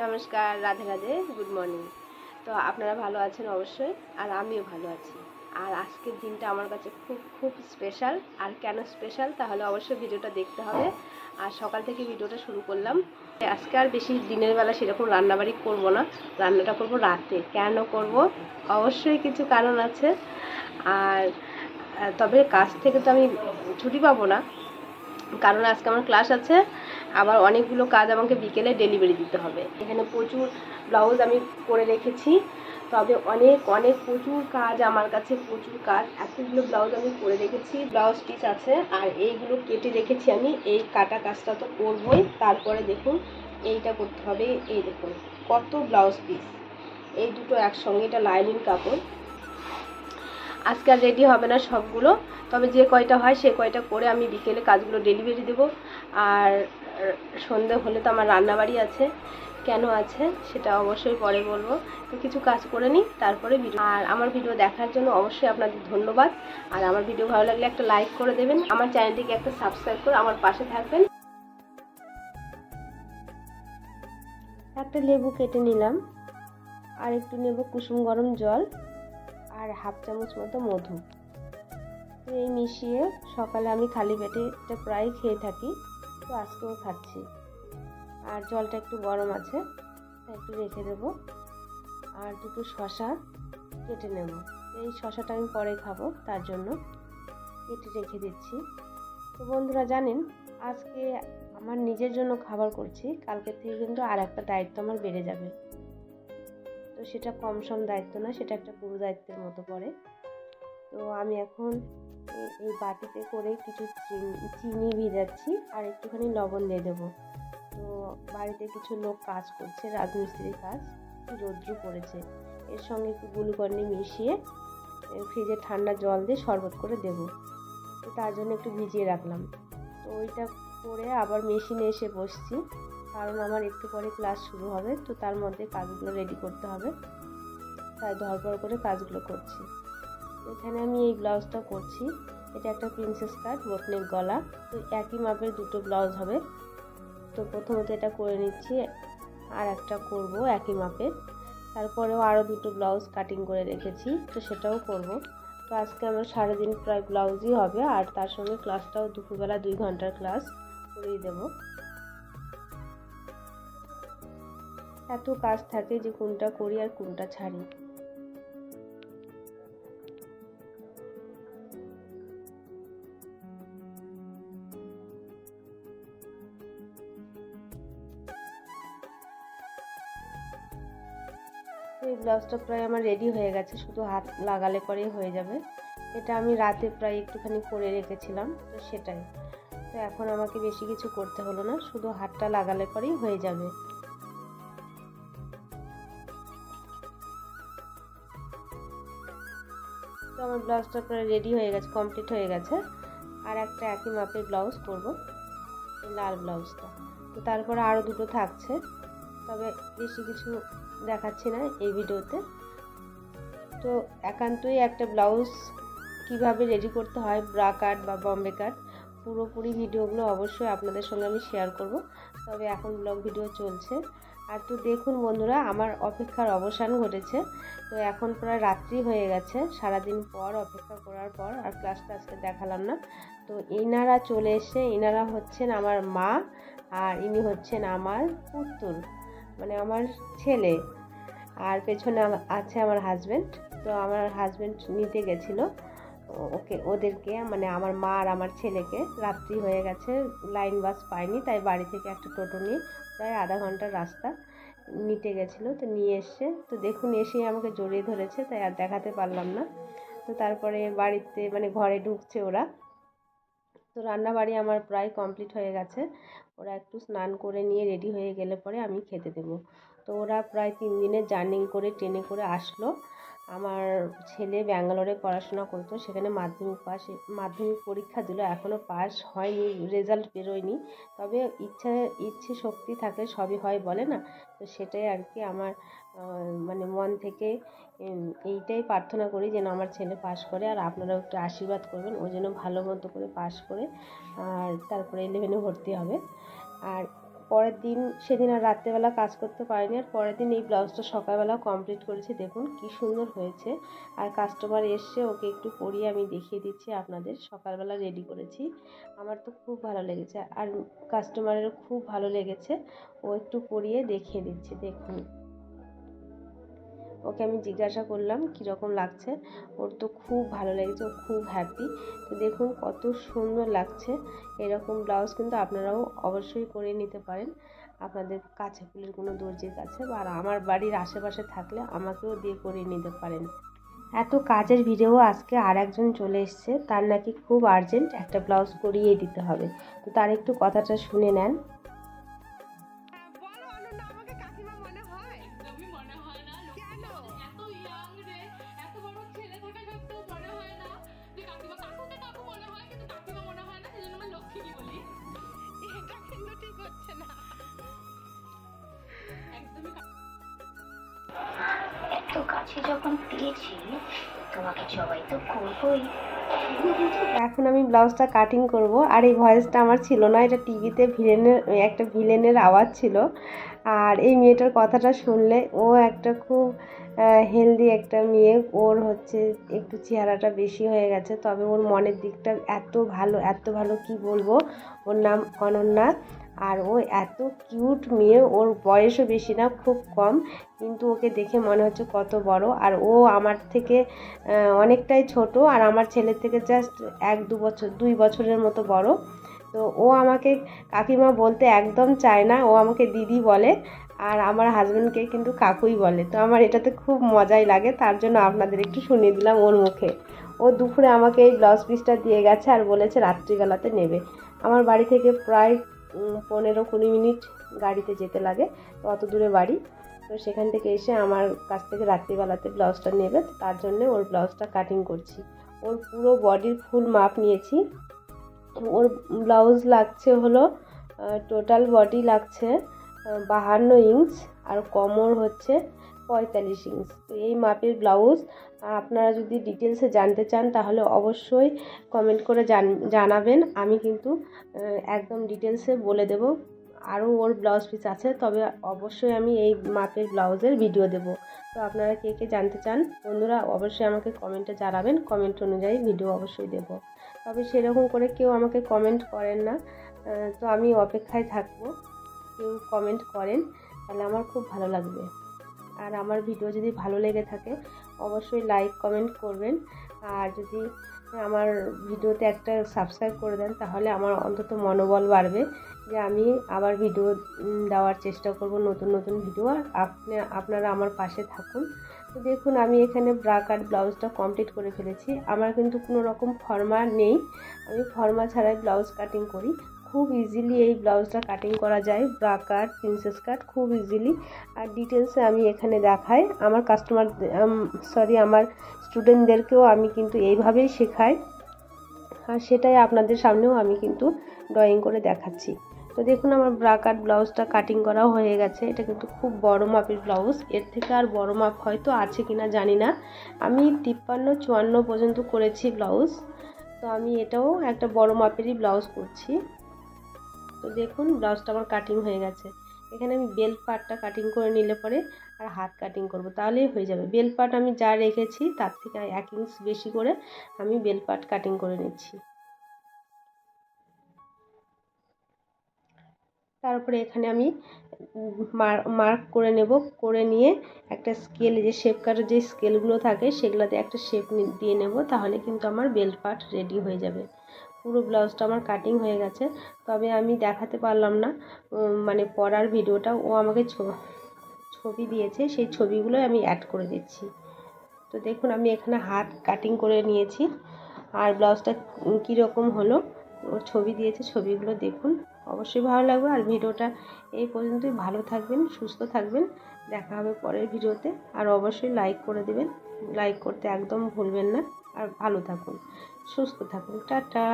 নমস্কার, Radhe Radhe, good morning. তো আপনারা ভালো আছেন অবশ্যই, আর আমিও ভালো আছি। আর আজকের দিনটা আমার কাছে খুব খুব স্পেশাল। আর কেন স্পেশাল তাহলে অবশ্যই ভিডিওটা দেখতে হবে। আর সকাল থেকে ভিডিওটা শুরু করলাম। আজকে আর বেশি দিনের বেলা সেরকম রান্নাবাড়ি করব না, রান্নাটা করব রাতে। কেন করব? অবশ্যই কিছু কারণ আছে। আর তবে কাজ থেকে তো আমি ছুটি পাবো না, কারণ আজকে আমার ক্লাস আছে। আবার অনেকগুলো কাজ আমাকে বিকেলে ডেলিভারি দিতে হবে। এখানে প্রচুর ব্লাউজ আমি করে রেখেছি, তবে অনেক অনেক প্রচুর কাজ আমার কাছে, প্রচুর কাজ। এতগুলো ব্লাউজ আমি করে রেখেছি, ব্লাউজ পিস আছে, আর এইগুলো কেটে রেখেছি আমি। এই কাটা কাজটা তো করবই, তারপরে দেখুন এইটা করতে হবে। এই দেখুন কত ব্লাউজ পিস, এই দুটো একসঙ্গে, এটা লাইনিং কাপড়। আজকে আর রেডি হবে না সবগুলো, তবে যে কয়টা হয় সে কয়টা করে আমি বিকেলে কাজগুলো ডেলিভারি দেবো। আর সন্ধে হলে তো আমার রান্নাবাড়ি আছে। কেন আছে সেটা অবশ্যই পরে বলবো। তো কিছু কাজ করে নিই, তারপরে ভিডিও। আর আমার ভিডিও দেখার জন্য অবশ্যই আপনাদের ধন্যবাদ। আর আমার ভিডিও ভালো লাগলে একটা লাইক করে দেবেন, আমার চ্যানেলটিকে একটা সাবস্ক্রাইব করে আমার পাশে থাকবেন। একটা লেবু কেটে নিলাম, আর একটু নেব কুসুম গরম জল, আর হাফ চামচ মতো মধু। তো এই মিশিয়ে সকালে আমি খালি পেটে এটা প্রায় খেয়ে থাকি, তো আজকেও খাচ্ছি। আর জলটা একটু গরম আছে, তাই একটু রেখে দেবো। আর দুটো শশা কেটে নেব, এই শশাটা আমি পরে খাবো, তার জন্য কেটে রেখে দিচ্ছি। তো বন্ধুরা জানেন, আজকে আমার নিজের জন্য খাবার করছি, কালকে থেকে কিন্তু আর একটা দায়িত্ব আমার বেড়ে যাবে। তো সেটা কম সম দায়িত্ব না, সেটা একটা পুরো দায়িত্বের মতো পড়ে। তো আমি এখন এই বাটিতে করে কিছু চিনি ভিজাচ্ছি, আর একটুখানি লবণ দিয়ে দেবো। তো বাড়িতে কিছু লোক কাজ করছে, রাজমিস্ত্রির কাজ, রৌদ্র পড়েছে। এর সঙ্গে একটু গ্লুকন্ডি মিশিয়ে ফ্রিজে ঠান্ডা জল দিয়ে শরবত করে দেব। তো তার জন্য একটু ভিজিয়ে রাখলাম। তো ওইটা করে আবার মেশিনে এসে বসছি, কারণ আমার একটু পরে ক্লাস শুরু হবে। তো তার মধ্যে কাজগুলো রেডি করতে হবে, তাই ধরপড় করে কাজগুলো করছি। এখানে আমি এই ব্লাউজটা করছি, এটা একটা প্রিন্সেস কাট বোটনেক গলা। তো একই মাপের দুটো ব্লাউজ হবে। তো প্রথমত এটা করে নিচ্ছি, আর একটা করব একই মাপের। তারপরেও আরও দুটো ব্লাউজ কাটিং করে রেখেছি, তো সেটাও করব। তো আজকে আমার সারাদিন প্রায় ব্লাউজই হবে, আর তার সঙ্গে ক্লাসটাও দুপুরবেলা 2 ঘন্টার ক্লাস করিয়ে দেব। এত কাজ থাকে যে কোনটা করি আর কোনটা ছাড়ি। এই ব্লাউজটা প্রায় আমার রেডি হয়ে গেছে, শুধু হাত লাগালে পরেই হয়ে যাবে। এটা আমি রাতে প্রায় একটুখানি করে রেখেছিলাম, তো সেটাই। তো এখন আমাকে বেশি কিছু করতে হলো না, শুধু হাতটা লাগালে পরেই হয়ে যাবে। তো আমার ব্লাউজটা প্রায় রেডি হয়ে গেছে, কমপ্লিট হয়ে গেছে। আর একটা একই মাপের ব্লাউজ করব, এই লাল ব্লাউজটা। তো তারপরে আরও দুটো থাকছে, তবে বেশি কিছু দেখাচ্ছি না এই ভিডিওতে। তো একান্তই একটা ব্লাউজ কিভাবে রেডি করতে হয়, ব্রা কাট বা বম্বে কাট, পুরোপুরি ভিডিওগুলো অবশ্যই আপনাদের সঙ্গে আমি শেয়ার করব। তবে এখন ব্লগ ভিডিও চলছে। আর তো দেখুন বন্ধুরা, আমার অপেক্ষার অবসান ঘটেছে। তো এখন প্রায় রাত্রি হয়ে গেছে, সারাদিন পর অপেক্ষা করার পর। আর ক্লাসটা আজকে দেখালাম না। তো এনারা চলে এসে, এনারা হচ্ছেন আমার মা, আর ইনি হচ্ছেন আমার পুতুল, মানে আমার ছেলে। আর পেছনে আছে আমার হাজব্যান্ড। তো আমার হাজব্যান্ড নিতে গেছিলো ওদেরকে, মানে আমার মা আর আমার ছেলেকে। রাত্রি হয়ে গেছে, লাইন বাস পায়নি, তাই বাড়ি থেকে একটা টোটো নিয়ে প্রায় আধা ঘন্টার রাস্তা নিতে গেছিলো। তো নিয়ে এসছে, তো দেখুন এসেই আমাকে জড়িয়ে ধরেছে, তাই আর দেখাতে পারলাম না। তো তারপরে বাড়িতে মানে ঘরে ঢুকছে ওরা। তো রান্নাবাড়ি আমার প্রায় কমপ্লিট হয়ে গেছে। ওরা একটু স্নান করে নিয়ে রেডি হয়ে গেলে পরে আমি খেতে দেবো। তো ওরা প্রায় 3 দিনের জার্নি করে ট্রেনে করে আসলো। আমার ছেলে ব্যাঙ্গালোরে পড়াশোনা করতো, সেখানে মাধ্যমিক পরীক্ষা দিল, এখনও পাস হয়নি, রেজাল্ট বেরোয়নি। তবে ইচ্ছে শক্তি থাকলে সবই হয় বলে না, তো সেটাই আর কি। আমার মানে মন থেকে এইটাই প্রার্থনা করি যেন আমার ছেলে পাস করে, আর আপনারাও একটু আশীর্বাদ করবেন ও যেন ভালো মতো করে পাস করে আর তারপরে 11-এ ভর্তি হবে। আর পরের দিন সেদিন আর রাত্রেবেলা কাজ করতে পারিনি, আর পরের দিন এই ব্লাউজটা সকালবেলা কমপ্লিট করেছি। দেখুন কি সুন্দর হয়েছে। আর কাস্টমার এসছে, ওকে একটু পরিয়ে আমি দেখিয়ে দিচ্ছি আপনাদের। সকালবেলা রেডি করেছি, আমার তো খুব ভালো লেগেছে আর কাস্টমারেরও খুব ভালো লেগেছে। ও একটু পরিয়ে দেখিয়ে দিচ্ছি। দেখুন ওকে আমি জিজ্ঞাসা করলাম কীরকম লাগছে, ওর তো খুব ভালো লেগেছে, ও খুব হ্যাপি। তো দেখুন কত সুন্দর লাগছে। এরকম ব্লাউজ কিন্তু আপনারাও অবশ্যই করে নিতে পারেন আপনাদের কাছে ফুলের কোনো দর্জির কাছে, বা আমার বাড়ির আশেপাশে থাকলে আমাকেও দিয়ে করিয়ে নিতে পারেন। এত কাজের ভিড়েও আজকে আর একজন চলে এসছে, তার নাকি খুব আর্জেন্ট একটা ব্লাউজ করিয়ে দিতে হবে। তো তার একটু কথাটা শুনে নেন। এত কাছে যখন পেয়েছি তোমাকে সবাই তো করবই। এখন আমি ব্লাউজটা কাটিং করব। আর এই ভয়েসটা আমার ছিল না, এটা টিভিতে একটা ভিলেনের আওয়াজ ছিল। আর এই মেয়েটার কথাটা শুনলে, ও একটা খুব হেলদি একটা মেয়ে, ওর হচ্ছে একটু চেহারাটা বেশি হয়ে গেছে, তবে ওর মনের দিকটা এত ভালো, এত ভালো কি বলবো। ওর নাম অনন্যা, আর ও এত কিউট মেয়ে। ওর বয়সও বেশি না, খুব কম, কিন্তু ওকে দেখে মনে হচ্ছে কত বড়। আর ও আমার থেকে অনেকটাই ছোট, আর আমার ছেলের থেকে জাস্ট 2 বছরের মতো বড়। তো ও আমাকে কাকিমা বলতে একদম চায় না, ও আমাকে দিদি বলে, আর আমার হাজব্যান্ডকে কিন্তু কাকুই বলে। তো আমার এটাতে খুব মজাই লাগে, তার জন্য আপনাদের একটু শুনিয়ে দিলাম ওর মুখে। ও দুপুরে আমাকে এই ব্লাউজ পিসটা দিয়ে গেছে আর বলেছে রাত্রিবেলাতে নেবে। আমার বাড়ি থেকে প্রায় 15-20 মিনিট গাড়িতে যেতে লাগে, তো অত দূরে বাড়ি। তো সেখান থেকে এসে আমার কাছ থেকে রাত্রিবেলাতে ব্লাউজটা নেবে, তার জন্য ওর ব্লাউজটা কাটিং করছি। ওর পুরো বডির ফুল মাপ নিয়েছি। ওর ব্লাউজ লাগছে হলো টোটাল বডি লাগছে 52 ইঞ্চ, আর কোমর হচ্ছে 45 ইঞ্চ। তো এই মাপের ব্লাউজ আপনারা যদি ডিটেলসে জানতে চান তাহলে অবশ্যই কমেন্ট করে জানাবেন। আমি কিন্তু একদম ডিটেলসে বলে দেব। আরও ওর ব্লাউজ পিস আছে, তবে অবশ্যই আমি এই মাপের ব্লাউজের ভিডিও দেব। তো আপনারা কে কে জানতে চান বন্ধুরা, অবশ্যই আমাকে কমেন্টে জানাবেন, কমেন্ট অনুযায়ী ভিডিও অবশ্যই দেব। তবে সেরকম করে কেউ আমাকে কমেন্ট করেন না, তো আমি অপেক্ষায় থাকবো কেউ কমেন্ট করেন, তাহলে আমার খুব ভালো লাগবে। আর আমার ভিডিও যদি ভালো লেগে থাকে অবশ্যই লাইক কমেন্ট করবেন, আর যদি আমার ভিডিওতে একটা সাবস্ক্রাইব করে দেন তাহলে আমার অন্তত মনোবল বাড়বে যে আমি আবার ভিডিও দেওয়ার চেষ্টা করব, নতুন নতুন ভিডিও। আর আপনারা আমার পাশে থাকুন। তো দেখুন আমি এখানে ব্রা কাট ব্লাউজটা কমপ্লিট করে ফেলেছি। আমার কিন্তু কোনো রকম ফর্মা নেই, আমি ফর্মা ছাড়াই ব্লাউজ কাটিং করি। খুব ইজিলি এই ব্লাউজটা কাটিং করা যায়, ব্রা কাট, প্রিন্সেস কাট, খুব ইজিলি। আর ডিটেলসে আমি এখানে দেখাই আমার আমার স্টুডেন্টদেরকেও আমি কিন্তু এইভাবেই শেখাই, আর সেটাই আপনাদের সামনেও আমি কিন্তু ড্রয়িং করে দেখাচ্ছি। তো দেখুন আমার ব্রা কাট ব্লাউজটা কাটিং করা হয়ে গেছে। এটা কিন্তু খুব বড় মাপের ব্লাউজ, এর থেকে আর বড় মাপ হয়তো আছে কিনা জানি না। আমি 53-54 পর্যন্ত করেছি ব্লাউজ, তো আমি এটাও একটা বড় মাপেরই ব্লাউজ করছি। তো দেখুন ব্লাউজটা আমার কাটিং হয়ে গেছে। এখানে আমি বেল্ট পার্টটা কাটিং করে নিলে পরে আর হাত কাটিং করব, তাহলেই হয়ে যাবে। বেল্ট পার্ট আমি যা রেখেছি তার থেকে 1 ইঞ্চ বেশি করে আমি বেল্ট পার্ট কাটিং করে নিচ্ছি। তারপরে এখানে আমি মার্ক করে নেব, করে নিয়ে একটা স্কেল, যে শেপ কাটার যে স্কেলগুলো থাকে সেগুলোতে একটা শেপ দিয়ে নেব, তাহলে কিন্তু আমার বেল্ট পার্ট রেডি হয়ে যাবে। পুরো ব্লাউজটা আমার কাটিং হয়ে গেছে, তবে আমি দেখাতে পারলাম না মানে পরার ভিডিওটা। ও আমাকে ছবি দিয়েছে, সেই ছবিগুলো আমি অ্যাড করে দিচ্ছি। তো দেখুন আমি এখানে হাত কাটিং করে নিয়েছি, আর ব্লাউজটা কীরকম হলো ওর ছবি দিয়েছে, ছবিগুলো দেখুন, অবশ্যই ভালো লাগবে। আর ভিডিওটা এই পর্যন্তই। ভালো থাকবেন, সুস্থ থাকবেন, দেখা হবে পরের ভিডিওতে। আর অবশ্যই লাইক করে দেবেন, লাইক করতে একদম ভুলবেন না। আর ভালো থাকুন, সুস্থ থাকুন, টাটা।